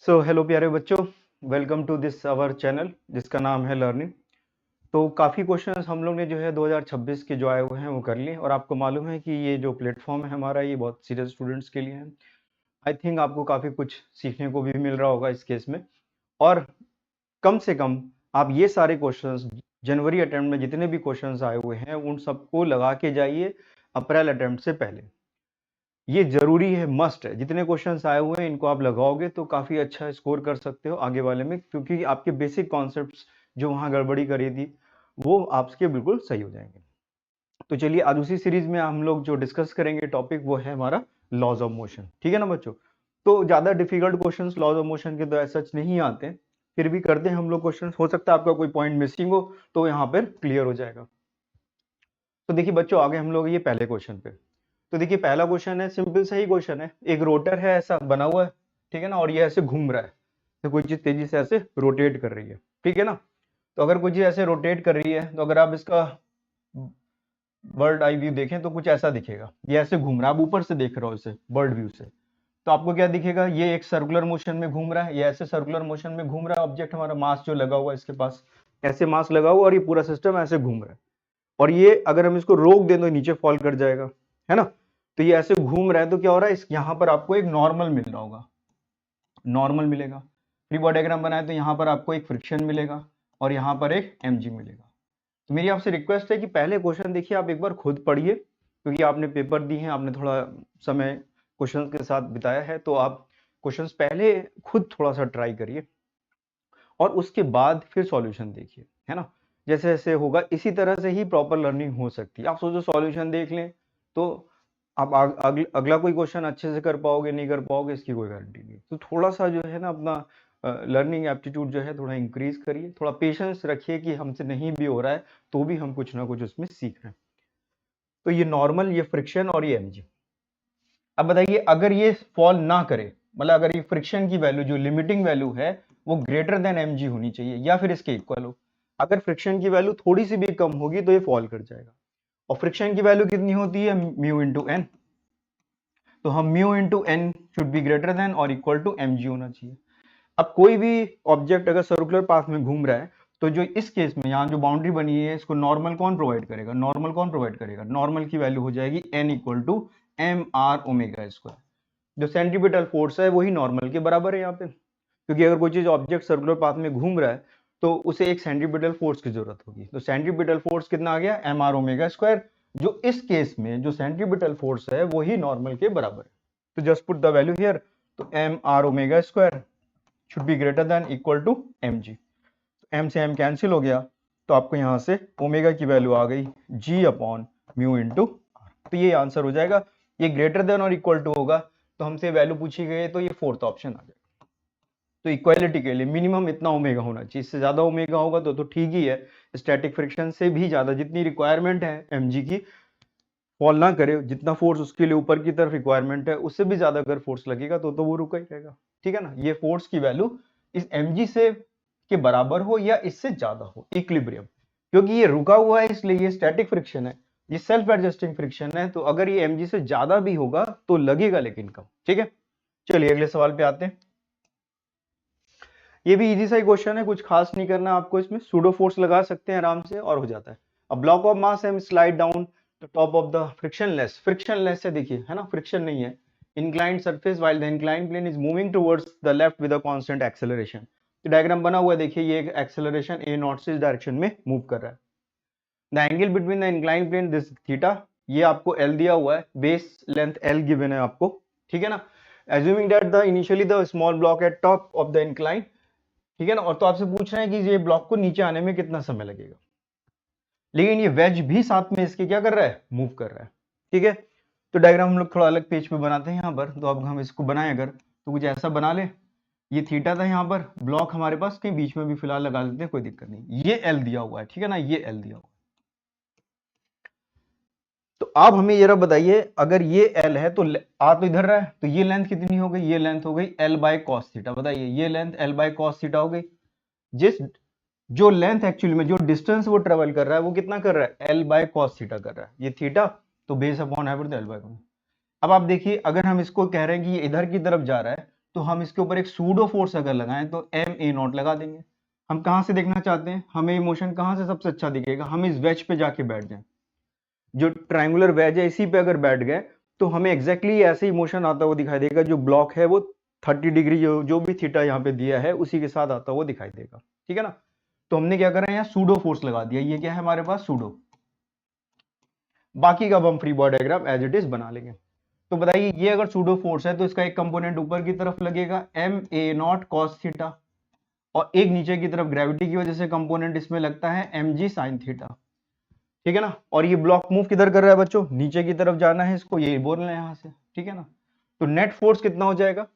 Hello प्यारे बच्चों, welcome to this our channel जिसका नाम है लर्निंग। तो काफ़ी क्वेश्चंस हम लोग ने जो है 2026 के जो आए हुए हैं वो कर लिए, और आपको मालूम है कि ये जो प्लेटफॉर्म है हमारा, ये बहुत सीरियस स्टूडेंट्स के लिए है। आई थिंक आपको काफ़ी कुछ सीखने को भी मिल रहा होगा इस केस में। और कम से कम आप ये सारे क्वेश्चंस जनवरी अटेम्प्ट में जितने भी क्वेश्चंस आए हुए हैं उन सबको लगा के जाइए अप्रैल अटेम्प्ट से पहले। ये जरूरी है, मस्ट है। जितने क्वेश्चंस आए हुए हैं इनको आप लगाओगे तो काफी अच्छा स्कोर कर सकते हो आगे वाले में, क्योंकि आपके बेसिक कॉन्सेप्ट्स जो वहां गड़बड़ी करी थी वो आपके बिल्कुल सही हो जाएंगे। तो चलिए, आज उसी सीरीज में हम लोग जो डिस्कस करेंगे टॉपिक वो है हमारा लॉज ऑफ मोशन। ठीक है ना बच्चों? तो ज्यादा difficult questions laws of motion के तो ऐसा सच नहीं आते, फिर भी करते हैं हम लोग क्वेश्चन। हो सकता है आपका कोई पॉइंट मिसिंग हो तो यहाँ पर क्लियर हो जाएगा। तो देखिए बच्चों, आगे हम लोग ये पहले क्वेश्चन पे। तो देखिए पहला क्वेश्चन है, सिंपल सा ही क्वेश्चन है। एक रोटर है ऐसा बना हुआ है, ठीक है ना, और ये ऐसे घूम रहा है। तो कोई चीज तेजी से ऐसे रोटेट कर रही है, ठीक है ना। तो अगर कोई चीज ऐसे रोटेट कर रही है तो अगर आप इसका बर्ड आई व्यू देखें तो कुछ ऐसा दिखेगा। ये ऐसे घूम रहा है, आप ऊपर से देख रहे हो इसे बर्ड व्यू से, तो आपको क्या दिखेगा? ये एक सर्कुलर मोशन में घूम रहा है, ये ऐसे सर्कुलर मोशन में घूम रहा है ऑब्जेक्ट हमारा, मास जो लगा हुआ है इसके पास, ऐसे मास लगा हुआ, और ये पूरा सिस्टम ऐसे घूम रहा है। और ये अगर हम इसको रोक दें तो नीचे फॉल कर जाएगा, है ना। तो ये ऐसे घूम रहा है, तो क्या हो रहा है, इस यहाँ पर आपको एक नॉर्मल मिल रहा होगा, नॉर्मल मिलेगा। फ्री बॉडी डायग्राम बनाए तो यहाँ पर आपको एक फ्रिक्शन मिलेगा और यहाँ पर एक mg मिलेगा। तो मेरी आपसे रिक्वेस्ट है कि पहले क्वेश्चन देखिए, आप एक बार खुद पढ़िए, क्योंकि आपने पेपर दी है, आपने थोड़ा समय क्वेश्चन के साथ बिताया है, तो आप क्वेश्चंस पहले खुद थोड़ा सा ट्राई करिए और उसके बाद फिर सॉल्यूशन देखिए, है ना। जैसे जैसे होगा इसी तरह से ही प्रॉपर लर्निंग हो सकती है। आप सोचो सॉल्यूशन देख लें तो आप अगला कोई क्वेश्चन अच्छे से कर पाओगे नहीं कर पाओगे इसकी कोई गारंटी नहीं। तो थोड़ा सा जो है ना अपना लर्निंग एप्टीट्यूड जो है थोड़ा इंक्रीज करिए, थोड़ा पेशेंस रखिए कि हमसे नहीं भी हो रहा है तो भी हम कुछ ना कुछ उसमें सीख रहे हैं। तो ये नॉर्मल, ये फ्रिक्शन और ये mg। अब बताइए, अगर ये फॉल ना करे, मतलब अगर ये फ्रिक्शन की वैल्यू जो लिमिटिंग वैल्यू है वो ग्रेटर देन mg होनी चाहिए या फिर इसके इक्वल हो। अगर फ्रिक्शन की वैल्यू थोड़ी सी भी कम होगी तो ये फॉल कर जाएगा। और फ्रिक्शन की वैल्यू कितनी होती है? Mu into N. तो हम mu into N should be greater than और इक्वल टू mg होना चाहिए। अब कोई भी ऑब्जेक्ट अगर सर्कुलर पाथ में घूम रहा है तो जो इस केस में यहाँ जो बाउंड्री बनी है इसको नॉर्मल कौन प्रोवाइड करेगा? नॉर्मल कौन प्रोवाइड करेगा? नॉर्मल की वैल्यू हो जाएगी n equal to M are omega square. जो सेंट्रीपिटल फोर्स है वही नॉर्मल के बराबर है यहाँ पे, क्योंकि अगर कोई चीज ऑब्जेक्ट सर्कुलर पाथ में घूम रहा है तो उसे एक सेंट्रीपिटल फोर्स की जरूरत होगी। तो सेंट्रीपिटल फोर्स कितना आ गया? एम आर ओमेगा स्क्वायर, जो इस केस में जो सेंट्रीपिटल फोर्स है वही नॉर्मल के बराबर है। तो just put the value here. तो m are omega square should be greater than equal to mg। m से m कैंसिल हो गया, तो आपको यहां से ओमेगा की वैल्यू आ गई g upon mu into R. तो ये आंसर हो जाएगा। ये ग्रेटर देन और इक्वल टू होगा तो हमसे वैल्यू पूछी गई है, तो ये फोर्थ ऑप्शन आ जाएगा। तो इक्वालिटी के लिए मिनिमम इतना ओमेगा होना चाहिए, इससे ज्यादा ओमेगा होगा तो ठीक ही है। स्टैटिक फ्रिक्शन से भी ज्यादा जितनी रिक्वायरमेंट है mg की, फॉल ना करे, जितना फोर्स उसके लिए ऊपर की तरफ रिक्वायरमेंट है उससे भी ज्यादा अगर फोर्स लगेगा तो वो रुका ही रहेगा। ठीक है ना। ये फोर्स की वैल्यू इस mg से के बराबर हो या इससे ज्यादा हो, इक्विलिब्रियम। क्योंकि ये रुका हुआ है इसलिए ये स्टैटिक फ्रिक्शन है, ये सेल्फ एडजस्टिंग फ्रिक्शन है, तो अगर ये mg से ज्यादा भी होगा तो लगेगा लेकिन कम। ठीक है, चलिए अगले सवाल पे आते हैं। ये भी इजी सा ही क्वेश्चन है, कुछ खास नहीं करना आपको। इसमें सूडो फोर्स लगा सकते हैं आराम से और हो जाता है। अब ब्लॉक ऑफ मास है, slide down the top of the frictionless. Frictionless है, देखिए है ना, फ्रिक्शन नहीं है। Inclined surface while the inclined plane is moving towards the left with a constant acceleration. तो डायग्राम बना हुआ है, देखिए ये एक एक्सेलरेशन ए नॉट से इस डायरेक्शन में मूव कर रहा है। The angle between the inclined plane this theta, ये आपको एल दिया हुआ है, बेस लेंथ एल गिवन है आपको। ठीक है ना। Assuming that the initially the small block eight top of the incline, ठीक है ना। और तो आपसे पूछ रहे हैं कि ये ब्लॉक को नीचे आने में कितना समय लगेगा, लेकिन ये वेज भी साथ में इसके क्या कर रहा है? मूव कर रहा है। ठीक है, तो डायग्राम हम लोग थोड़ा अलग पेज पे बनाते हैं यहाँ पर। तो अब हम इसको बनाएं अगर, तो कुछ ऐसा बना ले। ये थीटा था यहाँ पर, ब्लॉक हमारे पास कहीं बीच में भी फिलहाल लगा देते हैं, कोई दिक्कत नहीं। ये एल दिया हुआ है, ठीक है ना, ये एल दिया हुआ है। तो आप हमें जरा बताइए, अगर ये एल है तो आ तो इधर रहा है, तो ये लेंथ कितनी हो गई? ये लेंथ हो गई एल बाय कॉस थीटा। बताइए, ये length L by cos theta हो गई। जिस जो लेंथ एक्चुअली में जो डिस्टेंस वो ट्रेवल कर रहा है वो कितना कर रहा है? एल बाय कॉस थीटा कर रहा है। ये थीटा तो base upon hypotenuse L by cos. अब आप देखिए, अगर हम इसको कह रहे हैं कि ये इधर की तरफ जा रहा है तो हम इसके ऊपर एक सूडो फोर्स अगर लगाएं तो एम ए नॉट लगा देंगे। हम कहाँ से देखना चाहते हैं, हमें मोशन कहाँ से सबसे अच्छा दिखेगा, हम इस वेज पे जाके बैठ जाएं, जो ट्रायंगुलर वेज है इसी पे अगर बैठ गए तो हमें एग्जैक्टली ऐसे ही मोशन आता हुआ दिखाई देगा। जो ब्लॉक है वो 30 डिग्री जो भी थीटा यहाँ पे दिया है उसी के साथ आता हुआ दिखाई देगा, ठीक है ना। तो हमने क्या करा है, यहाँ सूडो फोर्स लगा दिया, ये क्या है हमारे पास सूडो। बाकी का अब हम free body diagram as it is बना लेंगे। तो बताइए ये अगर सूडो फोर्स है तो इसका एक कंपोनेंट ऊपर की तरफ लगेगा M A naught cos theta, और एक नीचे की तरफ ग्रेविटी की वजह से कंपोनेंट इसमें लगता है एम जी साइन थीटा, ठीक है ना। और ये ब्लॉक मूव किधर कर रहा है बच्चों, नीचे की तरफ जाना है इसको, ये बोलना है यहाँ से, ठीक है ना। तो नेट फोर्स कितना हो जाएगा,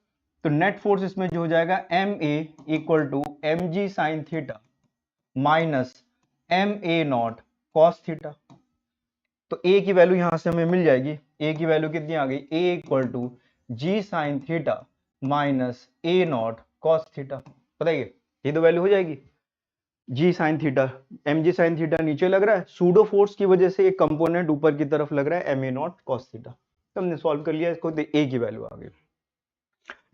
तो नेट फोर्स इसमें जो हो जाएगा M A equal to M ji sine theta minus M A naught cos theta. तो ए की वैल्यू यहां से हमें मिल जाएगी, ए की वैल्यू कितनी आ गई, a equal to g sine theta minus a naught cos theta. बताइए ये तो वैल्यू हो जाएगी, जी साइन थीटा, एम जी साइन थीटा नीचे लग रहा है, सूडो फोर्स की वजह से एक कंपोनेंट ऊपर की तरफ लग रहा है M A naught cos theta. तो हमने सॉल्व कर लिया इसको, तो ए की वैल्यू आ गई।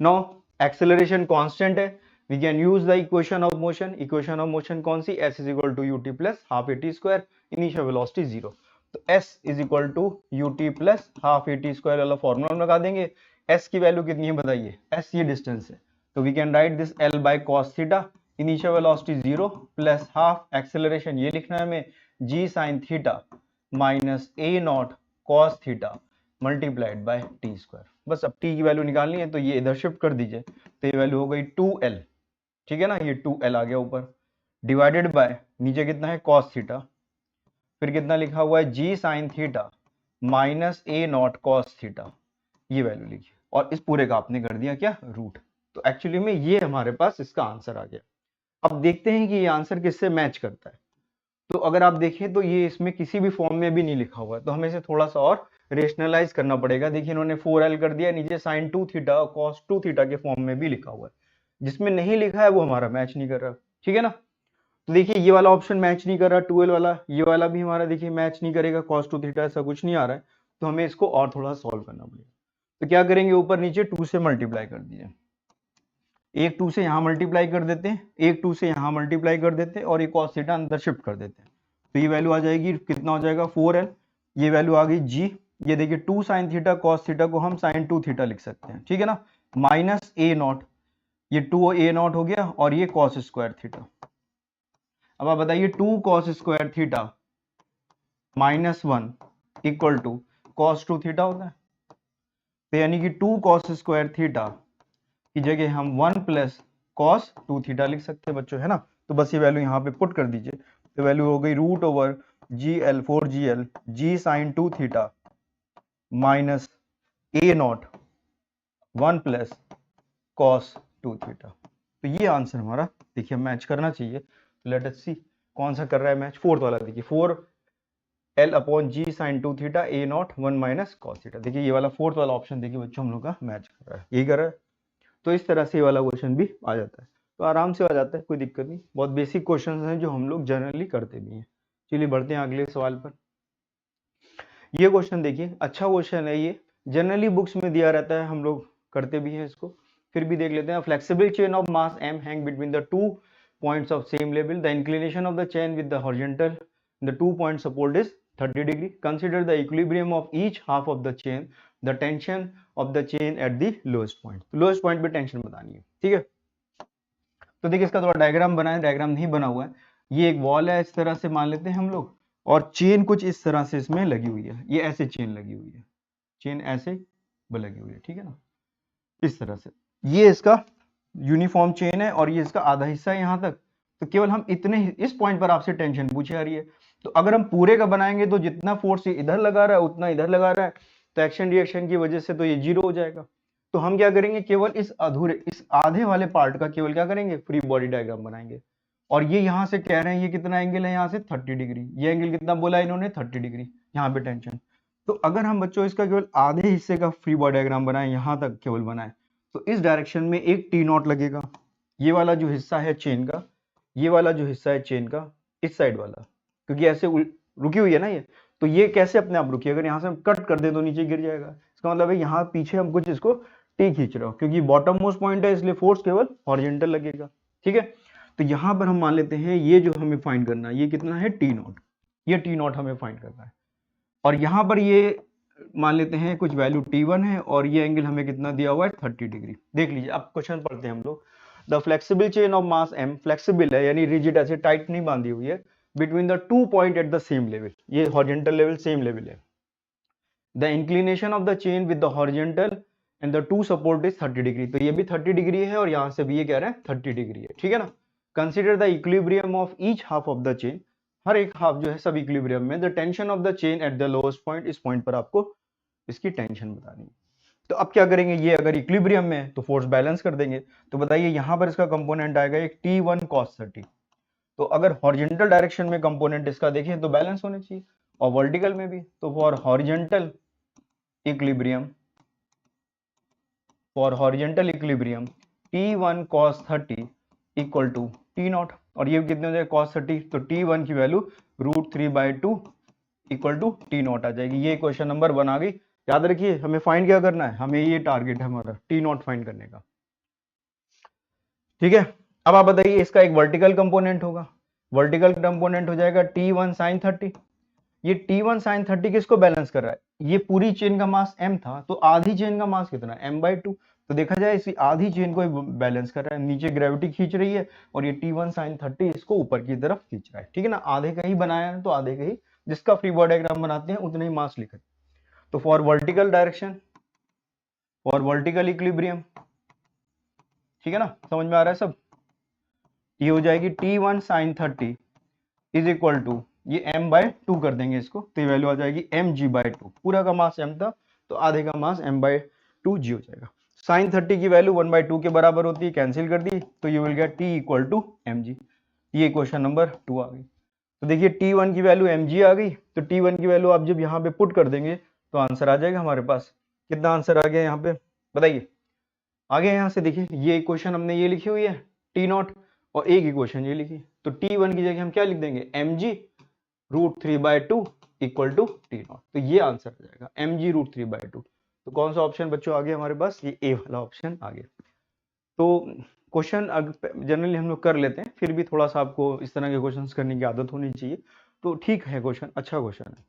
नाउ एक्सेलरेशन कांस्टेंट है, we can use the equation of motion. Equation of motion कौन सी, s is equal to UT plus half A T square, initial velocity zero. तो s is equal to UT plus half A T square वाला formula लगा देंगे। s की value कितनी है बताइए, s ये डिस्टेंस है, तो we can write this l by cos theta, initial velocity zero plus half acceleration ये लिखना है हमें g sine theta minus a naught cos theta multiplied by T square. बस अब t की वैल्यू निकालनी है तो ये इधर शिफ्ट कर दीजिए, तो ये वैल्यू हो गई 2l, ठीक है ना, ये 2l आ गया ऊपर, डिवाइडेड बाय नीचे कितना है cos थीटा, फिर कितना लिखा हुआ है g sine theta minus a naught cos theta, ये वैल्यू लिखी और इस पूरे का आपने कर दिया क्या रूट। तो एक्चुअली में ये हमारे पास इसका आंसर आ गया। अब देखते हैं कि ये आंसर किससे मैच करता है। तो अगर आप देखें तो ये इसमें किसी भी फॉर्म में भी नहीं लिखा हुआ है, तो हमें इसे थोड़ा सा और रेशनलाइज करना पड़ेगा। देखिए इन्होंने 4l कर दिया, नीचे sin 2 थीटा और cos 2 थीटा के फॉर्म में भी लिखा हुआ है, जिसमें नहीं लिखा है वो हमारा मैच नहीं कर रहा, ठीक है ना। तो देखिए ये वाला ऑप्शन मैच नहीं कर रहा 12 वाला, ये वाला भी हमारा देखिए मैच नहीं करेगा, cos 2 थीटा ऐसा कुछ नहीं आ रहा है, तो हमें इसको और थोड़ा सॉल्व करना पड़ेगा। तो क्या करेंगे, ऊपर नीचे 2 से मल्टीप्लाई कर दीजिए, एक 2 से यहाँ मल्टीप्लाई कर देते हैं, एक 2 से यहाँ मल्टीप्लाई कर देते हैं और एक cos थीटा अंदर शिफ्ट कर देते हैं। तो ये वैल्यू आ जाएगी, कितना हो जाएगा 4l, ये वैल्यू आ गई g, ये देखिए 2 साइन थीटा cos थीटा को हम sin 2 थीटा लिख सकते हैं, ठीक है ना, माइनस a नॉट, ये 2 a नॉट हो गया और ये cos स्क्वायर थीटा। अब आप बताइए 2 cos square theta minus 1 equal to cos 2 theta होता है, तो यानी कि 2 cos स्क्वायर थीटा की जगह हम 1 प्लस cos 2 थीटा लिख सकते हैं बच्चों, है ना। तो बस ये वैल्यू यहाँ पे पुट कर दीजिए, तो वैल्यू हो गई root over GL 4GL g sine 2 theta minus a naught 1 plus cos 2 theta. तो ये आंसर हमारा देखिए मैच करना चाहिए। लेट अस सी कौन सा कर रहा है मैच, फोर्थ वाला देखिए 4l upon g sine 2 theta a naught 1 minus cos theta. देखिए ये वाला फोर्थ वाला ऑप्शन देखिए बच्चों हम लोग का मैच कर रहा है, यही कर रहा है। तो इस तरह से ये वाला क्वेश्चन भी आ जाता है, तो आराम से आ जाता है, कोई दिक्कत नहीं। बहुत बेसिक क्वेश्चन हैं जो हम लोग जनरली करते भी हैं। चलिए बढ़ते हैं अगले सवाल पर। ये क्वेश्चन देखिए अच्छा क्वेश्चन है, ये जनरली बुक्स में दिया रहता है, हम लोग करते भी हैं इसको, फिर भी देख लेते हैं। Flexible chain of mass m hang between the two points of same level, the inclination of the chain with the horizontal the 2 point support is 30 degree, consider the equilibrium of each half of the chain, the tension of the chain at the lowest point. Lowest point पे tension बतानी है, ठीक है। तो देखिए इसका थोड़ा diagram बना है, डायग्राम नहीं बना हुआ है, ये एक वॉल है इस तरह से मान लेते हैं हम लोग, और चेन कुछ इस तरह से इसमें लगी हुई है, ये ऐसे चेन लगी हुई है, चेन ऐसे लगी हुई है, ठीक है ना, इस तरह से। ये इसका यूनिफॉर्म चेन है और ये इसका आधा हिस्सा है यहाँ तक। तो केवल हम इतने इस पॉइंट पर आपसे टेंशन पूछी जा रही है, तो अगर हम पूरे का बनाएंगे तो जितना फोर्स इधर लगा रहा है उतना इधर लगा रहा है, तो एक्शन रिएक्शन की वजह से तो ये जीरो हो जाएगा। तो हम क्या करेंगे, केवल इस अधूरे इस आधे वाले पार्ट का केवल क्या करेंगे, फ्री बॉडी डायग्राम बनाएंगे। और ये यहाँ से कह रहे हैं ये कितना एंगल है, यहाँ से 30 डिग्री, ये एंगल कितना बोला इन्होंने 30 डिग्री, यहाँ पे टेंशन। तो अगर हम बच्चों इसका केवल आधे हिस्से का फ्री बॉडी डायग्राम बनाए, यहाँ तक केवल बनाए, तो इस डायरेक्शन में एक टी नॉट लगेगा, ये वाला जो हिस्सा है चेन का, ये वाला जो हिस्सा है चेन का, इस साइड वाला, क्योंकि ऐसे रुकी हुई है ना ये, तो ये कैसे अपने आप रुकी, अगर यहाँ से हम कट कर दे तो नीचे गिर जाएगा। इसका मतलब है यहाँ पीछे हम कुछ इसको टी खींच रहा हूं, क्योंकि बॉटम मोस्ट पॉइंट है इसलिए फोर्स केवल हॉरिजॉन्टल लगेगा। ठीक है, तो यहां पर हम मान लेते हैं ये जो हमें फाइंड करना है ये कितना है टी नॉट, ये टी नॉट हमें फाइंड करना है। और यहां पर ये मान लेते हैं कुछ वैल्यू T1 है और ये एंगल हमें कितना दिया हुआ है 30 डिग्री। देख लीजिए, अब क्वेश्चन पढ़ते हैं हम लोग। The flexible chain of mass m flexible है यानी रिजिड, ऐसे टाइट नहीं बांधी हुई है, between the two point at the same level, ये हॉरिजॉन्टल लेवल सेम लेवल है। The inclination of the chain with the horizontal and the two support is 30 degree, तो ये भी 30 डिग्री है और यहां से भी ये कह रहे हैं 30 डिग्री है। ठीक है ना। Consider the equilibrium of each half of the chain, हर एक हाफ जो है सब इक्विलिब्रियम में। The tension of the chain at the lowest point, इस पॉइंट पर आपको इसकी टेंशन बतानी है। तो अब क्या करेंगे, ये अगर इक्विलिब्रियम में है तो फोर्स बैलेंस कर देंगे। तो बताइए यहां पर इसका कंपोनेंट आएगा एक T1 cos 30, तो अगर हॉरिजॉन्टल डायरेक्शन में कंपोनेंट इसका देखें तो बैलेंस होने चाहिए, और वर्टिकल में भी। तो for horizontal equilibrium, T1 cos 30 equal to T naught, और ये कितने हो जाएगा cos 30, तो T1 की value √3/2 equal to T naught आ जाएगी। ये क्वेश्चन नंबर 1 आ गई। याद रखिए हमें फाइंड क्या करना है, हमें ये टारगेट है हमारा टी नॉट फाइंड करने का। ठीक है, अब आप बताइए इसका एक वर्टिकल कंपोनेंट होगा, वर्टिकल कंपोनेंट हो जाएगा T1 sin 30। ये T1 sin 30 किसको बैलेंस कर रहा है, ये पूरी चेन का मास m था, तो आधी चेन का मास कितना है m/2, तो देखा जाए इसी आधी चेन को बैलेंस कर रहा है। नीचे ग्रेविटी खींच रही है और ये T1 sin 30 इसको ऊपर की तरफ खींच रहा है। ठीक है ना, आधे का ही बनाया है तो आधे का ही, जिसका फ्री बॉडी डायग्राम बनाते हैं उतने ही मास लिखा। तो for vertical direction, for vertical equilibrium, ठीक है ना, समझ में आ रहा है सब। ये हो जाएगी T1 sin 30 is equal to, ये m/2 कर देंगे इसको, तो ये वैल्यू आ जाएगी mg/2। पूरा का मास m था तो आधे का मास m/2 g हो जाएगा। sin 30 की वैल्यू 1/2 के बराबर होती है, कैंसिल कर दी, तो you will get t equal to mg। ये क्वेश्चन नंबर 2 आ गई। तो देखिए T1 की वैल्यू mg आ गई, तो T1 की वैल्यू आप जब यहाँ पे पुट कर देंगे तो आंसर आ जाएगा हमारे पास। कितना आंसर आ गया यहाँ पे बताइए, आगे यहाँ से देखिए ये इक्वेशन हमने ये लिखी हुई है टी नॉट, और एक इक्वेशन ये लिखी, तो T1 की जगह हम क्या लिख देंगे mg √3/2 equal to T naught, तो ये आंसर आ जाएगा mg √3/2। तो कौन सा ऑप्शन बच्चों आ गया हमारे पास, ये ए वाला ऑप्शन आ गया। तो क्वेश्चन जनरली हम लोग कर लेते हैं, फिर भी थोड़ा सा आपको इस तरह के क्वेश्चंस करने की आदत होनी चाहिए। तो ठीक है, क्वेश्चन अच्छा क्वेश्चन है।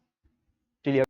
चलिए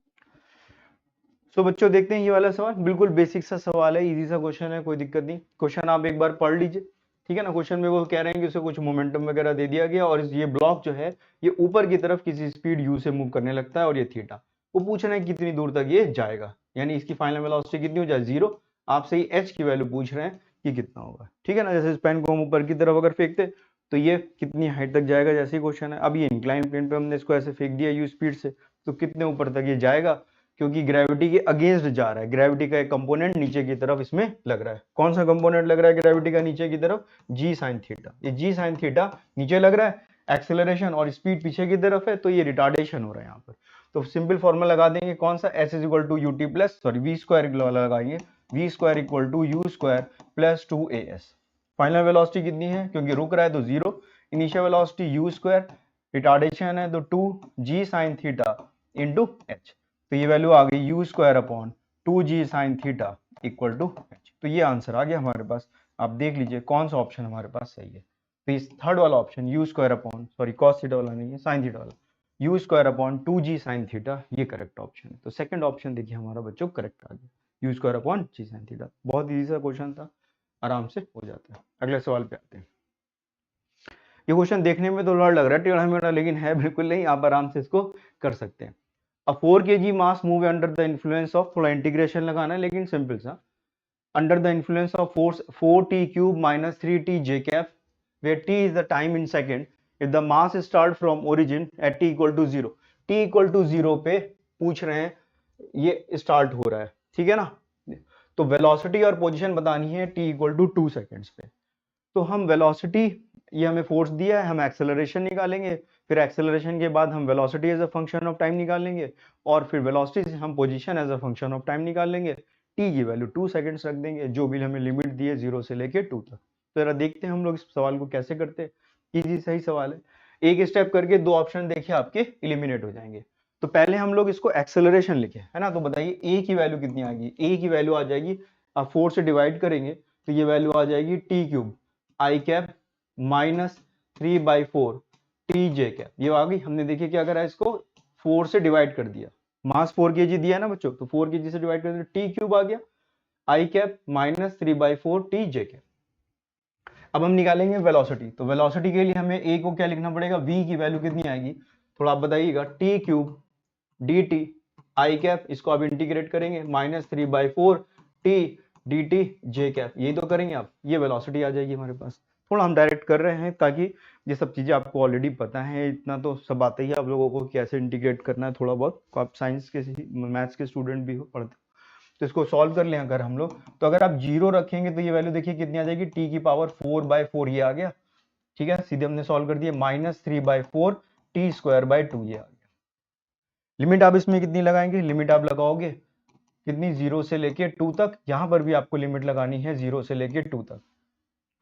सो बच्चों देखते हैं ये वाला सवाल, बिल्कुल बेसिक सा सवाल है, इजी सा क्वेश्चन है, कोई दिक्कत नहीं। क्वेश्चन आप एक बार पढ़ लीजिए। ठीक है ना, क्वेश्चन में वो कह रहे हैं कि उसे कुछ मोमेंटम वगैरह दे दिया गया और ये ब्लॉक जो है ये ऊपर की तरफ किसी स्पीड u से मूव करने लगता है, और ये थीटा, वो पूछ रहे हैं कितनी दूर तक ये जाएगा, यानी इसकी फाइनल वेलोसिटी कितनी हो जाए 0। आपसे ही h की वैल्यू पूछ रहे हैं कि कितना होगा। ठीक है ना, जैसे इस पेन को हम ऊपर की तरफ अगर फेंकते तो ये कितनी हाइट तक जाएगा, जैसे ही क्वेश्चन है। अब ये इंक्लाइन प्लेन पे हमने इसको ऐसे फेंक दिया u स्पीड से, तो कितने ऊपर तक ये जाएगा, क्योंकि ग्रेविटी के अगेंस्ट जा रहा है, ग्रेविटी का एक कंपोनेंट नीचे की तरफ इसमें लग रहा है। कौन सा कंपोनेंट लग रहा है ग्रेविटी का नीचे की तरफ, g sin थीटा। ये g sin थीटा नीचे लग रहा है, एक्सेलरेशन और स्पीड पीछे की तरफ है, तो ये रिटार्डेशन हो रहा है यहाँ पर। तो सिंपल फॉर्मूला लगा देंगे कौन सा, s is equal to ut plus sorry v square लगाएंगे, v square equal to u square plus 2as। Final velocity कितनी है, क्योंकि रुक रहा है तो 0, initial velocity u square, retardation है तो 2g sin theta into h, तो ये वैल्यू आ गई u square upon 2g sin theta equal to h। तो ये आंसर आ गया हमारे पास। आप देख लीजिए कौन सा ऑप्शन हमारे पास सही है। तो इस थर्ड वाला option u square upon sorry cos theta वाला नहीं है, sin थीटा वाला, u square upon 2g sin theta, ये करेक्ट ऑप्शन है। तो सेकंड ऑप्शन देखिए हमारा बच्चों करेक्ट आ गया, u square upon g sin theta. बहुत इजी सा क्वेश्चन था, आराम से हो जाता है। अगले सवाल पे आते हैं। ये क्वेश्चन देखने में तो थोड़ा लग रहा है टेढ़ा मेढ़ा, लेकिन है बिल्कुल नहीं, आप आराम से इसको कर सकते हैं। अब 4 kg mass move under the influence of, थोड़ा इंटीग्रेशन लगाना है लेकिन सिंपल सा, under the influence of force 4t³ - 3t j cap, where t is the time in second, if the mass start from origin at t equal to 0, t equal to 0 पे पूछ रहे हैं ये start हो रहा है। ठीक है ना, तो वेलोसिटी और पोजीशन बतानी है t equal to 2 सेकेंड्स पे। तो हम वेलोसिटी, ये हमें फोर्स दिया है, हम एक्सेलरेशन निकालेंगे, फिर एक्सेलरेशन के बाद हम velocity as a function of time निकालेंगे, और फिर वेलोसिटी से हम position as a function of time निकालेंगे। टी की वैल्यू 2 सेकंड्स रख देंगे, जो भी हमें लिमिट दी है 0 से लेके 2 तक। तो जरा देखते हैं हम लोग इस सवाल को कैसे करते हैं। इजी सही सवाल है, एक स्टेप करके दो ऑप्शन देखिए आपके इलिमिनेट हो जाएंगे। तो पहले हम लोग इसको एक्सेलरेशन लिखे है ना, तो बताइए ए की वैल्यू कितनी आ गई, ए की वैल्यू आ जाएगी आप 4 से डिवाइड करेंगे तो ये वैल्यू आ जाएगी टी क्यूब आई कैप माइनस 3/4 टी जे कैप। ये आ गई। हमने देखिए क्या करा, इसको 4 से डिवाइड कर दिया, मास 4 kg दिया ना बच्चों, तो 4 kg से डिवाइड कर दिया, टी क्यूब आ गया आई कैप माइनस 3/4 टी जे कैप। अब हम निकालेंगे वेलोसिटी। तो वेलोसिटी के लिए हमें ए को क्या लिखना पड़ेगा, वी की वैल्यू कितनी आएगी, थोड़ा आप बताइएगा, T cube D T I cap, इसको आप इंटीग्रेट करेंगे माइनस 3/4 टी डी टी जे कैप, यही तो करेंगे आप, ये वेलोसिटी आ जाएगी हमारे पास। थोड़ा हम डायरेक्ट कर रहे हैं ताकि ये सब चीजें आपको ऑलरेडी पता है, इतना तो सब आता ही है आप लोगों को कैसे इंटीग्रेट करना है, थोड़ा बहुत आप साइंस के मैथ्स के स्टूडेंट भी हो पढ़ते। तो इसको सॉल्व कर लें अगर हम लोग, तो अगर आप जीरो रखेंगे तो ये वैल्यू देखिए कितनी आ जाएगी, टी की पावर 4/4 ये आ गया। ठीक है, सीधे हमने सॉल्व कर दिया, माइनस 3/4 टी स्क्वायर बाय 2 ये आ गया। लिमिट आप इसमें कितनी लगाएंगे, लिमिट आप लगाओगे कितनी, 0 से लेके 2 तक। यहां पर भी आपको लिमिट लगानी है 0 से लेके 2 तक।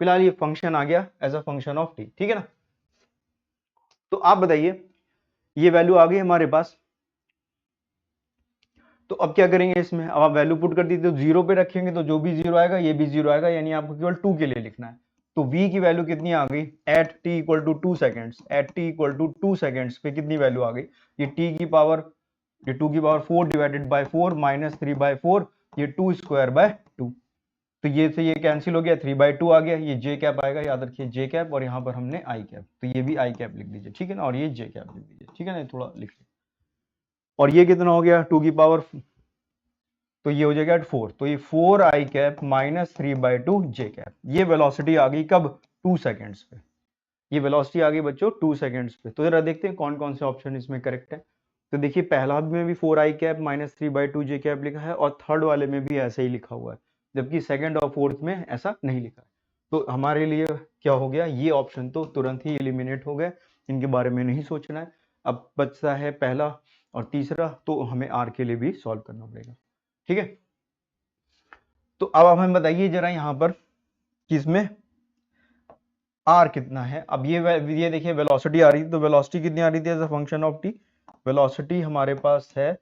फिलहाल ये फंक्शन आ गया as a function of T, ठीक है ना। तो आप बताइए, ये वैल्यू आ गई हमारे पास, तो अब क्या करेंगे इसमें, अब आप वैल्यू पुट कर दीजिए, तो 0 पे रखेंगे तो जो भी 0 आएगा ये भी 0 आएगा, यानी आपको केवल 2 के लिए लिखना है। तो v की वैल्यू कितनी आ गई, at t equal to 2 seconds, at t equal to 2 seconds पे कितनी वैल्यू आ गई, ये t की पावर, ये 2 की पावर 4 डिवाइडेड बाय 4 माइनस 3/4, ये 2 स्क्वायर बाय 2। तो ये से ये कैंसिल हो गया, 3/2 आ गया, ये जे कैप आएगा, याद रखिए जे कैप, और यहाँ पर हमने आई कैप, तो ये भी आई कैप लिख दीजिए, ठीक है ना, और ये जे कैप लिख दीजिए, ठीक है ना, थोड़ा लिख लीजिए। और ये कितना हो गया, 2 की पावर, तो ये हो जाएगा 4, तो ये 4 आई कैप माइनस 3/2 जे कैप। ये वेलोसिटी आ गई कब, 2 सेकेंड्स पे। ये वेलोसिटी आ गई बच्चों 2 सेकेंड्स पे। तो जरा देखते हैं कौन कौन से ऑप्शन इसमें करेक्ट है। तो देखिए पहला में भी 4 आई कैप माइनस 3/2 जे कैप लिखा है, और थर्ड वाले में भी ऐसे ही लिखा हुआ है, जबकि सेकंड और फोर्थ में ऐसा नहीं लिखा है। तो हमारे लिए क्या हो गया, ये ऑप्शन तो तुरंत ही एलिमिनेट हो गए, इनके बारे में नहीं सोचना है। अब बचता है पहला और तीसरा, तो हमें आर के लिए भी सॉल्व करना पड़ेगा, ठीक है। तो अब आप हमें बताइए जरा यहाँ पर किसमें आर कितना है। अब ये देखिए वेलोसिटी आ रही थी, तो वेलोसिटी कितनी आ रही थी as a function of t, velocity हमारे पास है,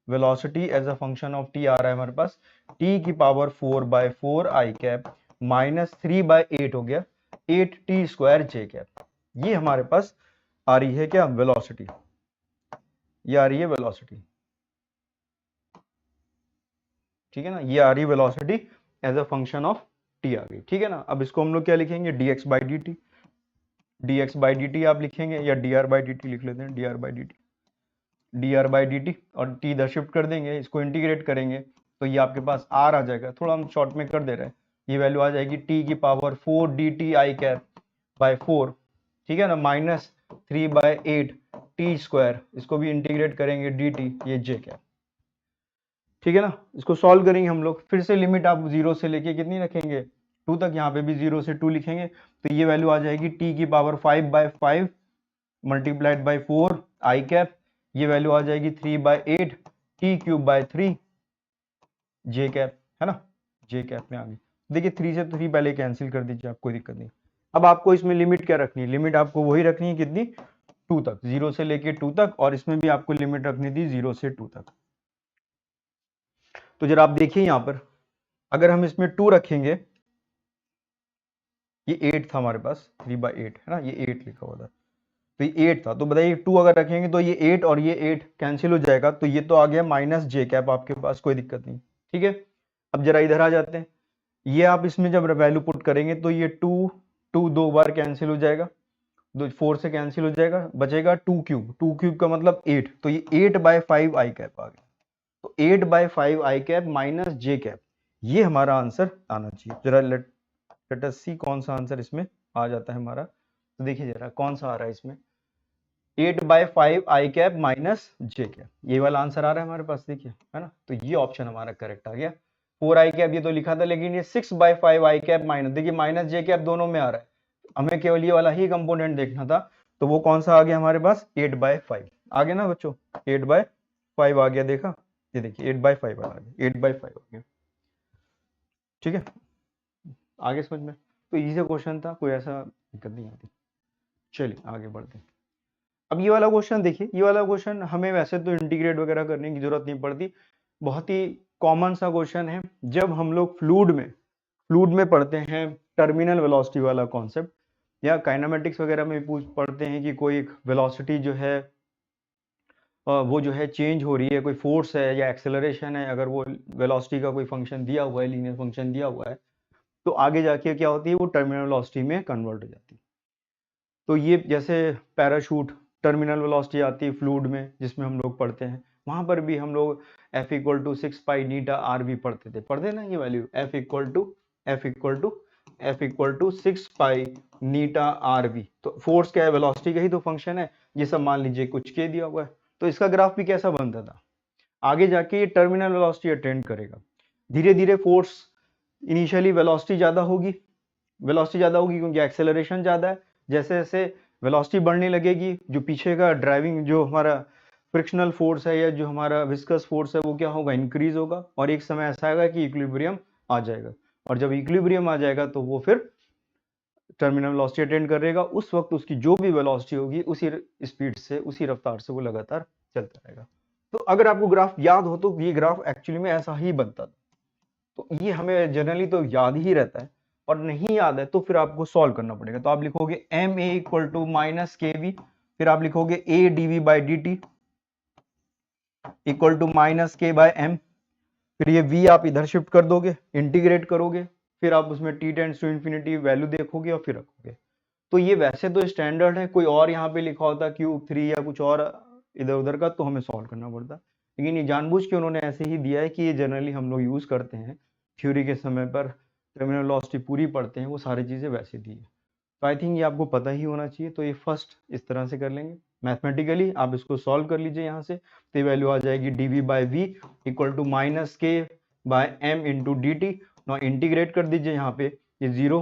velocity as a function of t आ रहा है हमारे पास, टी की पावर 4/4 आई कैप माइनस 3/8 हो गया 8 टी स्क्वायर जे कैप। ये हमारे पास आ रही है क्या वेलोसिटी, ये आ रही है वेलोसिटी, ठीक है ना, ये आ रही है velocity as a function of t आ गई, ठीक है ना। अब इसको हम लोग क्या लिखेंगे, dx by D T, dx by D T आप लिखेंगे, या dr बाई डी टी लिख लेते हैं, dr by D T, dr by D T, और t इधर शिफ्ट कर देंगे, इसको इंटीग्रेट करेंगे तो ये आपके पास r आ जाएगा, थोड़ा हम शॉर्ट में कर दे रहे हैं, ये वैल्यू आ जाएगी t की power 4 D T I cap by 4, ठीक है ना, माइनस 3/8 टी स्क्वायर, इसको भी इंटीग्रेट करेंगे dt, ये j कैप, ठीक है ना। इसको सॉल्व करेंगे हम लोग, फिर से लिमिट आप 0 से लेके कितनी रखेंगे, 2 तक, यहाँ पे भी 0 से 2 लिखेंगे, तो ये वैल्यू आ जाएगी t की power 5/5 multiplied by 4 I cap, ये वैल्यू आ जाएगी 3/8 T cube by 3 J cap, है ना, जे कैप में आ गई। देखिए 3 से 3 पहले कैंसिल कर दीजिए, आप कोई दिक्कत नहीं। अब आपको इसमें लिमिट क्या रखनी है, लिमिट आपको वही रखनी है कितनी, 2 तक, 0 से लेके 2 तक, और इसमें भी आपको लिमिट रखनी थी 0 से 2 तक। तो जरा आप देखिए यहाँ पर, अगर हम इसमें 2 रखेंगे, ये 8 था हमारे पास, 3/8 है ना, ये 8 लिखा हुआ था, तो ये 8 था, तो बताइए 2 अगर रखेंगे तो ये 8 और ये 8 कैंसिल हो जाएगा, तो ये तो आ गया माइनस जे कैप आपके पास, कोई दिक्कत नहीं, ठीक है। अब जरा इधर आ जाते हैं, ये आप इसमें जब वैल्यू पुट करेंगे तो ये 2 दो बार कैंसिल हो जाएगा, 4 से कैंसिल हो जाएगा, बचेगा 2 क्यूब, 2 क्यूब का मतलब 8, तो ये 8/5 आई कैप आ गया, तो 8/5 आई कैप माइनस जे कैप, ये हमारा आंसर आना चाहिए। जरा लेट अस सी कौन सा आंसर इसमें आ जाता है हमारा, तो देखिए जरा कौन सा आ रहा है इसमें, 8/5 आई कैप माइनस जे कैप, ये वाला आंसर आ रहा है हमारे पास, देखिए, है ना, तो ये ऑप्शन हमारा करेक्ट आ गया। 4 आई कैप ये तो लिखा था, लेकिन ये 6/5 आई कैप माइनस, देखिए माइनस जे कैप दोनों में आ रहा है, हमें केवल ये वाला ही कंपोनेंट देखना था, तो वो कौन सा आ गया हमारे पास, 8/5 आ गया ना बच्चों, 8/5 आ गया, देखा, ये देखिए 8/5 आ गया, 8/5 आ गया, ठीक है, आगे समझ में। तो इजी क्वेश्चन था, कोई ऐसा दिक्कत नहीं आती। चलिए आगे बढ़ते हैं। अब ये वाला क्वेश्चन देखिए, ये वाला क्वेश्चन हमें वैसे तो इंटीग्रेट वगैरह करने की जरूरत नहीं पड़ती, बहुत ही कॉमन सा क्वेश्चन है, जब हम लोग फ्लूइड में पढ़ते हैं टर्मिनल वेलोसिटी वाला कॉन्सेप्ट, या काइनेमेटिक्स वगैरह में पढ़ते हैं कि कोई एक वेलोसिटी जो है वो जो है चेंज हो रही है, कोई फोर्स है या एक्सेलरेशन है, अगर वो वेलोसिटी का कोई फंक्शन दिया हुआ है, लीनियर फंक्शन दिया हुआ है, तो आगे जाके क्या होती है, वो टर्मिनल वेलोसिटी में कन्वर्ट हो जाती है। तो ये जैसे पैराशूट टर्मिनल वेलोसिटी आती है फ्लूइड में, जिसमें हम लोग पढ़ते हैं, वहां पर भी हम लोग F equal to 6 pi eta R भी पढ़ते ना, ये वैल्यू F equal to 6 pi eta R V. तो फोर्स क्या है, वेलोसिटी का ही तो फंक्शन है। ये सब मान लीजिए कुछ के दिया हुआ है, तो इसका ग्राफ भी कैसा बनता था, आगे जाके ये टर्मिनल वेलोसिटी अटेंड करेगा। धीरे धीरे फोर्स, इनिशियली वेलोसिटी ज्यादा होगी क्योंकि एक्सेलरेशन ज्यादा है। जैसे जैसे वेलोसिटी बढ़ने लगेगी, जो पीछे का ड्राइविंग जो हमारा फ्रिक्शनल फोर्स है या जो हमारा विस्कस फोर्स है, वो क्या होगा, इंक्रीज होगा, और एक समय ऐसा आएगा कि इक्विलिब्रियम आ जाएगा। और जब इक्विलिब्रियम आ जाएगा तो वो फिर टर्मिनल वेलोसिटी अटेंड करेगा। उस वक्त उसकी जो भी वेलोसिटी होगी, उसी स्पीड से, उसी रफ्तार से वो लगातार चलता रहेगा। तो अगर आपको ग्राफ याद हो तो ये ग्राफ एक्चुअली में ऐसा ही बनता था। तो ये हमें जनरली तो याद ही रहता है, और नहीं याद है तो फिर आपको सॉल्व करना पड़ेगा। तो आप लिखोगे M A equal to minus K V, फिर आप लिखोगे A D V by D T equal to minus के बाय एम, फिर ये v आप इधर शिफ्ट कर दोगे, इंटीग्रेट करोगे, फिर आप उसमें t tends to infinity value देखोगे और फिर रखोगे। तो ये वैसे तो स्टैंडर्ड है, कोई और यहाँ पे लिखा होता क्यूब 3 या कुछ और इधर उधर का, तो हमें सॉल्व करना पड़ता। लेकिन ये जानबूझ के उन्होंने ऐसे ही दिया है कि ये जनरली हम लोग यूज करते हैं थ्योरी के समय पर, टर्मिनल वेलोसिटी पूरी पढ़ते हैं, वो सारी चीजें वैसे दी है। तो आई थिंक ये आपको पता ही होना चाहिए। तो ये फर्स्ट इस तरह से कर लेंगे मैथमेटिकली, आप इसको सॉल्व कर लीजिए यहाँ से। तो ये वैल्यू आ जाएगी dv by v equal to minus के by m into d t. ना इंटीग्रेट कर दीजिए यहाँ पे, ये जीरो,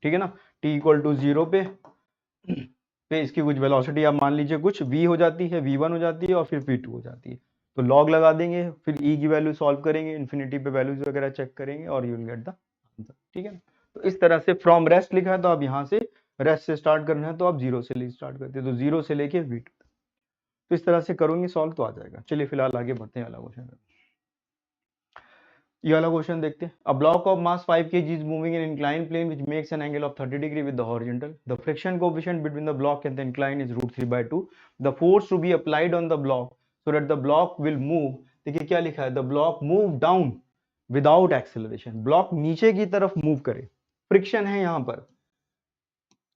ठीक है ना, t इक्वल टू जीरो पे इसकी कुछ वेलोसिटी आप मान लीजिए कुछ v हो जाती है, v1 हो जाती है और फिर v2 हो जाती है। तो लॉग लगा देंगे, फिर e की वैल्यू सॉल्व करेंगे, इन्फिनिटी पे वैल्यूज वगैरह चेक करेंगे और you will get the answer, ठीक है ना। तो इस तरह से फ्रॉम रेस्ट लिखा है, तो आप यहाँ से रेस्ट से स्टार्ट करना है, तो आप जीरो से स्टार्ट करते हैं, तो जीरो से लेके v2। तो इस तरह से करोगे सॉल्व तो आ जाएगा। चलिए फिलहाल आगे बढ़ते हैं, अगला क्वेश्चन। ये वाला क्वेश्चन देखते हैं। A block of mass 5 kg is moving in inclined plane which makes an angle of 30 degree with the horizontal. The friction coefficient between the block and the incline is √3/2. The force to be applied on the block so that the block will move. देखिए क्या लिखा है, the block move down without acceleration. Block नीचे की तरफ move करे, friction है यहाँ पर।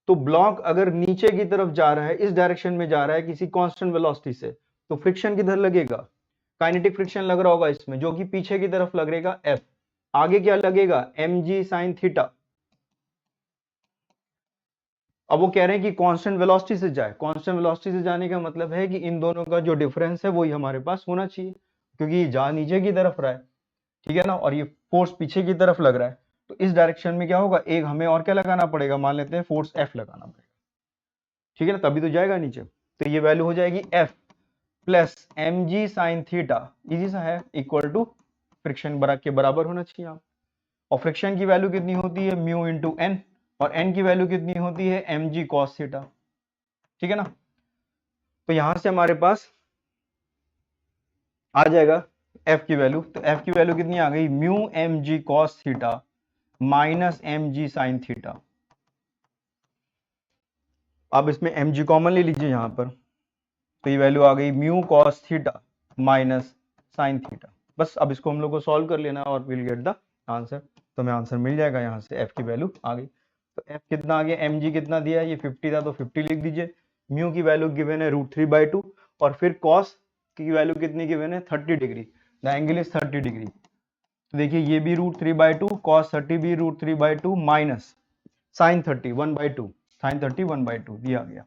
तो ब्लॉक अगर नीचे की तरफ जा रहा है, इस डायरेक्शन में जा रहा है किसी कांस्टेंट वेलोसिटी से, तो फ्रिक्शन किधर लगेगा, काइनेटिक फ्रिक्शन लग रहा होगा इसमें, जो कि पीछे की तरफ लगेगा F। आगे क्या लगेगा, mg sin थीटा। अब वो कह रहे हैं कि कांस्टेंट वेलोसिटी से जाए। कांस्टेंट वेलोसिटी से जाने का मतलब है कि इन दोनों का जो डिफरेंस है वही हमारे पास होना चाहिए, क्योंकि ये जा नीचे की तरफ रहा है, ठीक है ना, और ये फोर्स पीछे की तरफ लग रहा है। तो इस डायरेक्शन में क्या होगा, एक हमें और क्या लगाना पड़ेगा, मान लेते हैं फोर्स F लगाना पड़ेगा, ठीक है ना, तभी तो जाएगा नीचे। तो ये वैल्यू हो जाएगी F plus mg sin theta, easy सा है, इक्वल टू फ्रिक्शन के बराबर होना चाहिए आप। और फ्रिक्शन की वैल्यू कितनी होती है, म्यू इंटू एन, और एन की वैल्यू कितनी होती है, mg cos थीटा, ठीक है ना। तो यहां से हमारे पास आ जाएगा f की वैल्यू। तो f की वैल्यू कितनी आ गई, mu mg cos theta minus mg sin theta. अब इसमें mg कॉमन ले लीजिए यहां पर, तो ये वैल्यू आ गई mu cos theta minus sin theta. बस अब इसको हम लोग को सॉल्व कर लेना और विल गेट द आंसर। तो हमें आंसर मिल जाएगा, यहाँ से f की वैल्यू आ गई। तो f कितना आ गया, mg कितना दिया है, ये 50 था तो 50 लिख दीजिए। म्यू की वैल्यू गिवन है √3/2, और फिर cos की वैल्यू कितनी गिवन है, 30 degree, the angle is 30 degree. तो देखिए ये भी √3/2, cos 30 भी √3/2 माइनस sin 30 1/2, sin 30 1/2 दिया गया।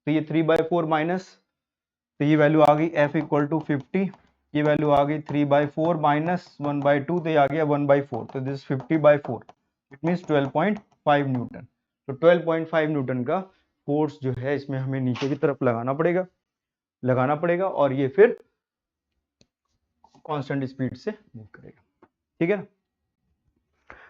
तो ये 3/4 माइनस, तो ये वैल्यू आ गई f इक्वल टू 50, ये वैल्यू आ गई 3/4 माइनस 1/2, तो ये आ गया 1/4, तो दिस 50/4, इट मींस 12.5 न्यूटन। तो 12.5 न्यूटन का फोर्स जो है इसमें हमें नीचे की तरफ लगाना पड़ेगा, और ये फिर कांस्टेंट स्पीड से मूव करेगा, ठीक है ना।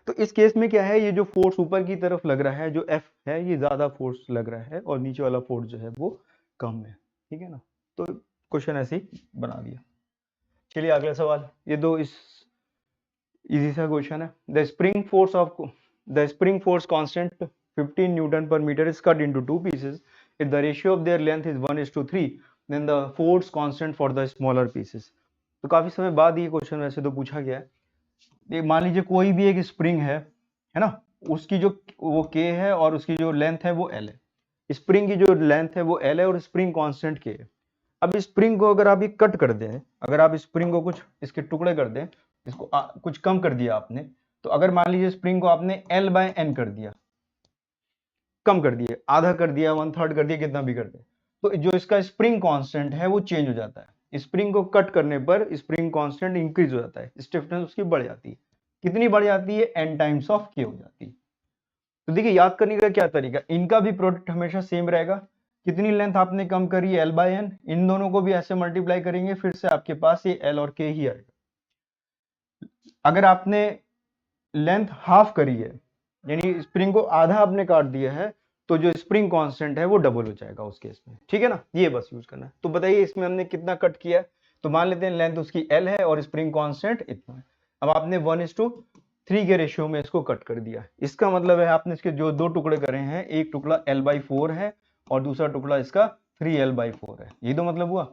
तो इस केस में क्या है, ये जो फोर्स ऊपर की तरफ लग रहा है, जो F है, ये ज्यादा फोर्स लग रहा है, और नीचे वाला फोर्स जो है वो कम है, ठीक है ना। तो क्वेश्चन ऐसे ही बना दिया। चलिए अगला सवाल, ये दो इस इजी सा क्वेश्चन है। The spring force constant 15 newton per metre is cut into two pieces if the ratio of their length is 1:3 then the force constant for the smaller pieces. तो काफी समय बाद ये क्वेश्चन वैसे तो पूछा गया है। मान लीजिए कोई भी एक स्प्रिंग है ना, उसकी जो वो के है और उसकी जो लेंथ है वो एल है। स्प्रिंग की जो लेंथ है वो एल है और स्प्रिंग कांस्टेंट के है। अब स्प्रिंग को अगर आप ये कट कर दें, अगर आप स्प्रिंग को कुछ इसके टुकड़े कर दें, इसको कुछ कम कर दिया आपने, तो अगर मान लीजिए स्प्रिंग को आपने L बाय एन कर दिया, कम कर दिया, आधा कर दिया, 1/3 कर दिया, कितना भी कर दे, तो जो इसका स्प्रिंग कांस्टेंट है वो चेंज हो जाता है। स्प्रिंग को कट करने पर स्प्रिंग कांस्टेंट इंक्रीज हो जाता है, स्टिफनेस उसकी बढ़ जाती है। कितनी बढ़ जाती है? n टाइम्स ऑफ k हो जाती है। तो देखिए याद करने का क्या तरीका, इनका भी प्रोडक्ट हमेशा सेम रहेगा। कितनी लेंथ आपने कम करी? L bye N. इन दोनों को भी ऐसे मल्टीप्लाई करेंगे, फिर से आपके पास ये L और K ही आएगा। अगर आपने लेंथ हाफ करी है, यानी स्प्रिंग को आधा आपने काट दिया है, तो जो स्प्रिंग कांस्टेंट है वो डबल हो जाएगा उस केस में। ठीक है ना, ये बस यूज करना है। तो बताइए इसमें हमने कितना कट किया है? तो मान लेते हैं लेंथ उसकी L है और स्प्रिंग कांस्टेंट इतना है। अब आपने 1:3 के रेशियो में इसको कट कर दिया। इसका मतलब है आपने इसके जो दो टुकड़े करे हैं, एक टुकड़ा L/4 है और दूसरा टुकड़ा इसका 3L/4 है। ये तो मतलब हुआ,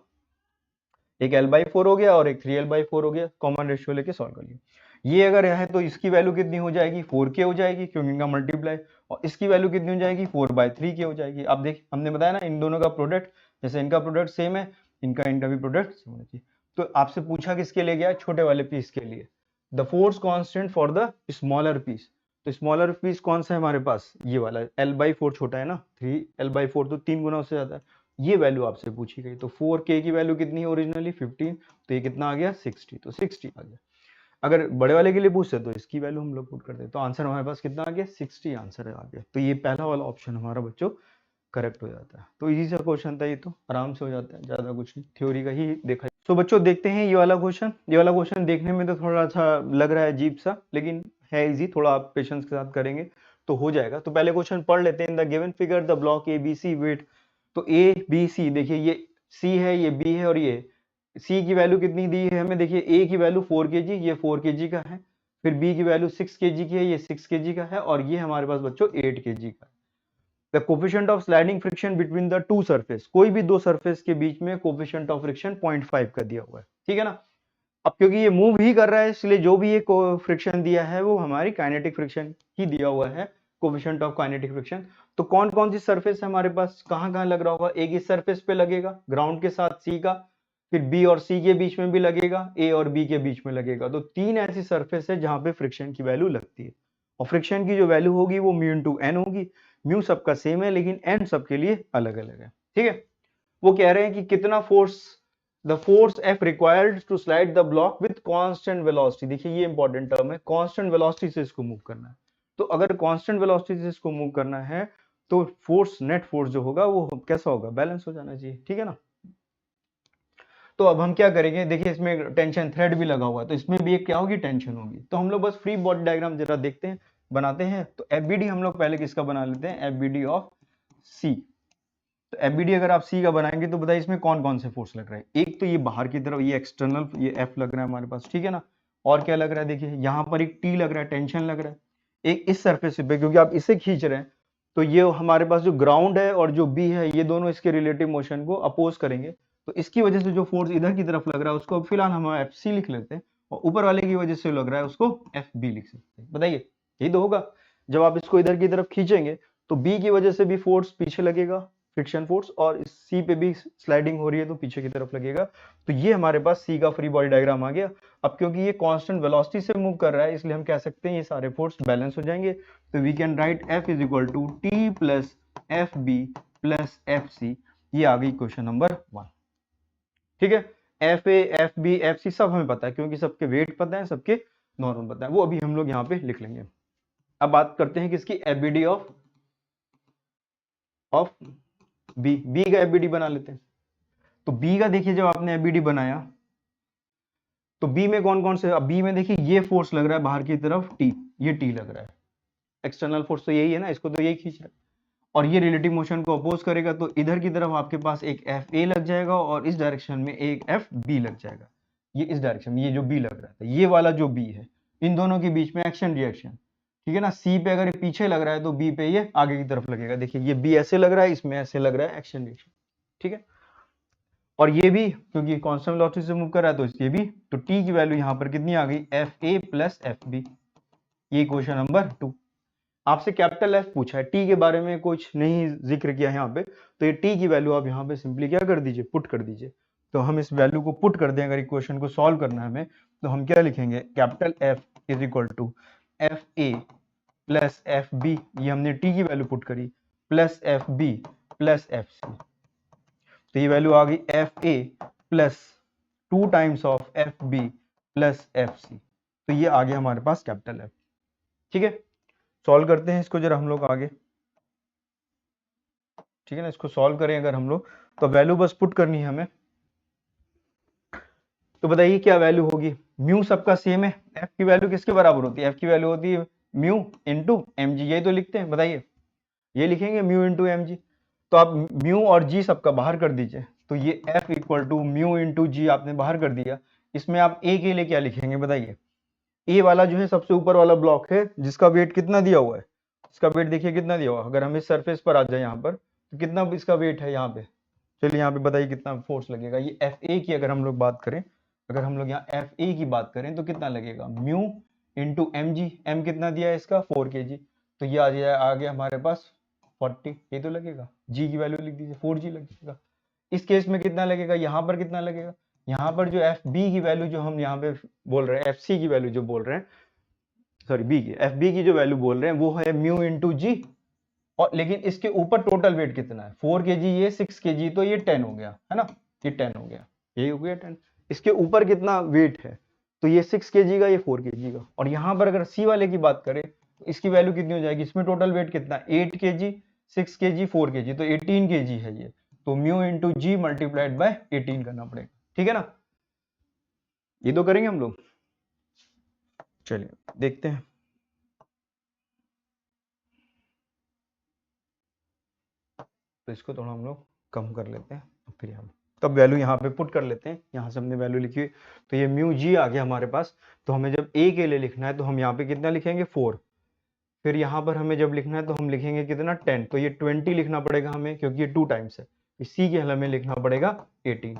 एक L/4 हो गया और एक 3L/4 हो गया। कॉमन रेशियो लेके सॉल्व कर लिया। ये अगर है तो इसकी वैल्यू कितनी हो जाएगी? 4k हो जाएगी, क्योंकि इनका मल्टीप्लाई। और इसकी वैल्यू कितनी हो जाएगी? 4/3k हो जाएगी। अब देख, हमने बताया ना इन दोनों का प्रोडक्ट, जैसे इनका प्रोडक्ट सेम है, इनका भी प्रोडक्ट सेम होना चाहिए। तो आपसे पूछा किसके लिए गया? छोटे वाले पीस के लिए। The force constant for the smaller piece. तो स्मॉलर पीस कौन सा है हमारे पास? ये वाला L/4 छोटा है ना, 3L/4 तो 3 गुना उससे ज्यादा है। ये वैल्यू आपसे पूछी गई। तो 4k की वैल्यू कितनी है ओरिजिनली? 15। तो ये कितना आ गया? 60। तो 60 आ गया। अगर बड़े वाले के लिए पूछते तो इसकी वैल्यू हम लोग पुट करते। तो आंसर हमारे पास कितना आ गया? 60 आंसर आ गया। तो ये पहला वाला ऑप्शन हमारा बच्चों करेक्ट हो जाता है। तो इजी सा क्वेश्चन था ये, तो आराम से हो जाता है, ज्यादा कुछ नहीं, थ्योरी का ही देखा। तो बच्चों देखते हैं ये वाला क्वेश्चन। ये वाला क्वेश्चन देखने में तो थोड़ा सा लग रहा है अजीब सा, लेकिन है इजी। थोड़ा आप पेशेंस के साथ करेंगे तो हो जाएगा। तो पहले क्वेश्चन पढ़ लेते हैं। In the given figure the block ABC weight. तो ABC देखिए, ये C है, ये B है और ये C की वैल्यू कितनी दी है हमें? देखिए A की वैल्यू 4 kg, ये 4 kg का है। फिर B की वैल्यू 6 kg की है, ये 6 kg का है। और ये हमारे पास बच्चों 8 kg का है। The coefficient of sliding friction between the two surface. कोई भी दो सरफेस के बीच में कोफिशिएंट ऑफ फ्रिक्शन 0.5 का दिया हुआ है। ठीक है ना। अब क्योंकि ये मूव ही कर रहा है, इसलिए जो भी ये फ्रिक्शन दिया है वो हमारी काइनेटिक फ्रिक्शन ही दिया हुआ है, कोफिशिएंट ऑफ काइनेटिक फ्रिक्शन। तो कौन कौन सी सरफेस है हमारे पास, कहां कहां लग रहा होगा? एक इस सरफेस पे लगेगा ग्राउंड के साथ C का, फिर B और C के बीच में भी लगेगा, A और B के बीच में लगेगा। तो तीन ऐसी सरफेस है जहां पे फ्रिक्शन की वैल्यू लगती है। और फ्रिक्शन की जो वैल्यू होगी वो μ/n होगी। म्यू सबका सेम है लेकिन n सबके लिए अलग अलग है। ठीक है। वो कह रहे हैं कि कितना force, the force F required to slide the block with constant velocity. देखिए ये इंपॉर्टेंट टर्म है, कांस्टेंट वेलोसिटी से इसको मूव करना है। तो अगर कांस्टेंट वेलोसिटी से इसको मूव करना है तो फोर्स, नेट फोर्स जो होगा वो कैसा होगा? बैलेंस हो जाना चाहिए। ठीक है ना। तो अब हम क्या करेंगे, देखिए इसमें टेंशन थ्रेड भी लगा हुआ है, तो इसमें भी एक क्या होगी? टेंशन होगी। तो हम लोग बस फ्री बॉडी डायग्राम जरा देखते हैं, बनाते हैं। तो FBD हम लोग पहले किसका बना लेते हैं? FBD of C। तो FBD अगर आप C का बनाएंगे तो बताइए इसमें कौन कौन से फोर्स लग रहा है? एक तो ये बाहर की तरफ, ये एक्सटर्नल, ये F लग रहा है हमारे पास। ठीक है ना। और क्या लग रहा है? देखिए यहाँ पर एक T लग रहा है, टेंशन लग रहा है। एक इस सरफेस पे, क्योंकि आप इसे खींच रहे हैं, तो ये हमारे पास जो ग्राउंड है और जो B है, ये दोनों इसके रिलेटिव मोशन को अपोज करेंगे। तो इसकी वजह से जो फोर्स इधर की तरफ लग रहा है उसको फिलहाल हम FC लिख लेते हैं, और ऊपर वाले की वजह से लग रहा है उसको FB लिख सकते हैं। बताइए यही तो होगा। जब आप इसको इधर की तरफ खींचेंगे तो B की वजह से भी फोर्स पीछे लगेगा, फ्रिक्शन फोर्स, और C पे भी स्लाइडिंग हो रही है तो पीछे की तरफ लगेगा। तो ये हमारे पास C का फ्री बॉडी डायग्राम आ गया। अब क्योंकि ये कांस्टेंट वेलोसिटी से मूव कर रहा है, इसलिए हम कह सकते हैं ये सारे फोर्स बैलेंस हो जाएंगे। तो we can write F is equal to T plus FB plus FC। ये आ गई क्वेश्चन नंबर 1। ठीक है। FA, FB, FC सब हमें पता है, क्योंकि सबके वेट पता है, सबके नॉर्मल पता है, वो अभी हम लोग यहाँ पे लिख लेंगे। अब बात करते हैं किसकी? FBD ऑफ बी का FBD बना लेते हैं। तो बी का देखिए, जब आपने FBD बनाया तो बी में कौन कौन से? अब बी में देखिए ये फोर्स लग रहा है बाहर की तरफ T, ये T लग रहा है। एक्सटर्नल फोर्स तो यही है ना, इसको तो यही खींच रहा है। और ये रिलेटिव मोशन को अपोज करेगा, तो इधर की तरफ आपके पास एक FA लग जाएगा और इस डायरेक्शन में एक FB लग जाएगा। ये इस डायरेक्शन में, ये जो B लग रहा था, ये वाला जो B है, इन दोनों के बीच में एक्शन रिएक्शन, ठीक है ना। सी पे अगर ये पीछे लग रहा है तो बी पे ये आगे की तरफ लगेगा। देखिए ये बी ऐसे लग रहा है, इसमें ऐसे लग रहा है, एक्शन रिएक्शन, ठीक है। और ये भी क्योंकि कांस्टेंट वेलोसिटी से मूव कर रहा है तो ये भी, तो टी की वैल्यू यहाँ पर कितनी आ गई, F A plus F B. ये क्वेश्चन नंबर 2। आपसे कैपिटल एफ पूछा है, टी के बारे में कुछ नहीं जिक्र किया है यहाँ पे, तो ये टी की वैल्यू आप यहाँ पे सिंपली क्या कर दीजिए, पुट कर दीजिए। तो हम इस वैल्यू को पुट कर दें, अगर इक्वेशन को सॉल्व करना है हमें, तो हम क्या लिखेंगे, capital F is equal to F A plus F B, ये हमने टी की वैल्यू पुट करी, plus F B plus F C. तो ये वैल्यू आ गई F A plus 2 times of F B plus F C. तो ये आ गया हमारे पास कैपिटल एफ, ठीक है। सॉल्व करते हैं इसको जरा हम लोग आगे, ठीक है ना। इसको सॉल्व करें अगर हम लोग, तो वैल्यू बस पुट करनी है हमें। तो बताइए क्या वैल्यू होगी, म्यू सबका सेम है, एफ की वैल्यू किसके बराबर होती है, एफ की वैल्यू होती है म्यू इंटू एम जी, यही तो लिखते हैं, बताइए ये लिखेंगे म्यू इंटू एम जी। तो आप म्यू और जी सबका बाहर कर दीजिए, तो ये f equal to mu into g आपने बाहर कर दिया। इसमें आप ए के लिए क्या लिखेंगे बताइए, ए वाला जो है सबसे ऊपर वाला ब्लॉक है जिसका वेट कितना दिया हुआ है, इसका वेट देखिए कितना दिया हुआ है। अगर हम इस सरफेस पर आ जाए यहाँ पर, तो कितना इसका वेट है यहाँ पे, चलिए यहाँ पे बताइए कितना फोर्स लगेगा। ये एफ ए की अगर हम लोग बात करें, अगर हम लोग यहाँ एफ ए की बात करें तो कितना लगेगा, mu into M G, M कितना दिया है इसका 4 kg, तो ये आ गया हमारे पास 40, ये तो लगेगा। जी की वैल्यू लिख दीजिए 4g लगेगा। इस केस में कितना लगेगा, यहाँ पर कितना लगेगा, यहाँ पर जो एफ बी की वैल्यू जो हम यहाँ पे बोल रहे हैं, एफ सी की वैल्यू जो बोल रहे हैं, सॉरी बी की, एफ बी की जो वैल्यू बोल रहे हैं वो है म्यू इंटू जी, और लेकिन इसके ऊपर टोटल वेट कितना है 4 kg, ये 6 kg, तो ये 10 हो गया है ना, ये 10 हो गया, यही हो गया 10। इसके ऊपर कितना वेट है, तो ये 6 kg का, ये 4 kg का। और यहाँ पर अगर सी वाले की बात करें तो इसकी वैल्यू कितनी हो जाएगी, इसमें टोटल वेट कितना 8 kg, 6 kg, 4 kg, तो 18 kg है ये। तो mu into G multiplied by 18 करना पड़ेगा, ठीक है ना। ये तो करेंगे हम लोग, चलिए देखते हैं। तो इसको थोड़ा हम लोग कम कर लेते हैं, फिर हम तब वैल्यू यहाँ पे पुट कर लेते हैं। यहाँ से हमने वैल्यू लिखी हुई, तो ये म्यू जी आ गया हमारे पास। तो हमें जब ए के लिए लिखना है तो हम यहाँ पे कितना लिखेंगे 4, फिर यहाँ पर हमें जब लिखना है तो हम लिखेंगे कितना 10, तो ये 20 लिखना पड़ेगा हमें क्योंकि ये 2 टाइम्स है। सी के हमें लिखना पड़ेगा 18,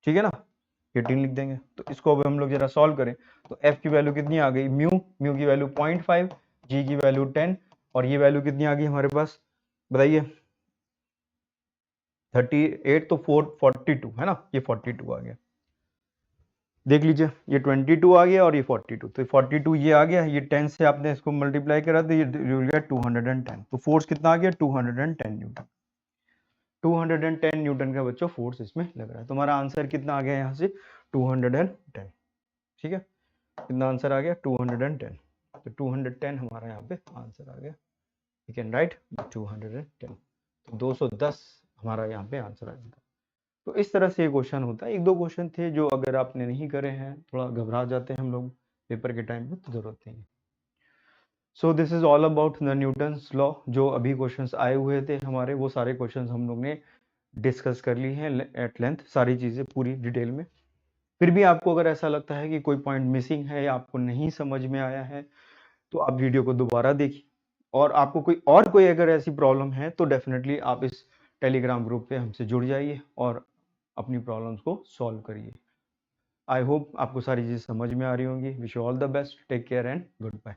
ठीक है ना, 18 लिख देंगे। तो इसको अब हम लोग जरा सॉल्व करें, तो एफ की वैल्यू कितनी आ गई, म्यू म्यू की वैल्यू 0.5, जी की वैल्यू 10, और ये वैल्यू कितनी आ गई हमारे पास बताइए 38, तो 442 है ना, ये 42 आ गया। देख लीजिए ये 22 आ गया और ये 42, तो 42 ये आ गया, ये 10 से आपने इसको मल्टीप्लाई करा तो ये हो गया 210। तो फोर्स कितना आ गया 210 न्यूटन, 210 न्यूटन का बच्चों फोर्स इसमें लग रहा है। तुम्हारा आंसर कितना आ गया यहाँ से 210, ठीक है। कितना आंसर आ गया 210, तो 210 हमारा यहाँ पे आंसर आ गया, यू कैन राइट 210, तो 210 हमारा यहाँ पे आंसर आ जाता है। तो इस तरह से ये क्वेश्चन होता है। एक दो क्वेश्चन थे जो अगर आपने नहीं करे हैं, थोड़ा घबरा जाते हैं हम लोग पेपर के टाइम में, तो जरूरत नहीं है। So this is all about the Newton's law. जो अभी क्वेश्चंस आए हुए थे हमारे, वो सारे क्वेश्चंस हम लोग ने डिस्कस कर ली हैं एट लेंथ, सारी चीज़ें पूरी डिटेल में। फिर भी आपको अगर ऐसा लगता है कि कोई पॉइंट मिसिंग है या आपको नहीं समझ में आया है, तो आप वीडियो को दोबारा देखिए। और आपको कोई अगर ऐसी प्रॉब्लम है तो डेफिनेटली आप इस टेलीग्राम ग्रुप पे हमसे जुड़ जाइए और अपनी प्रॉब्लम्स को सॉल्व करिए। आई होप आपको सारी चीज़ समझ में आ रही होंगी। Wish you all the best, take care and good bye.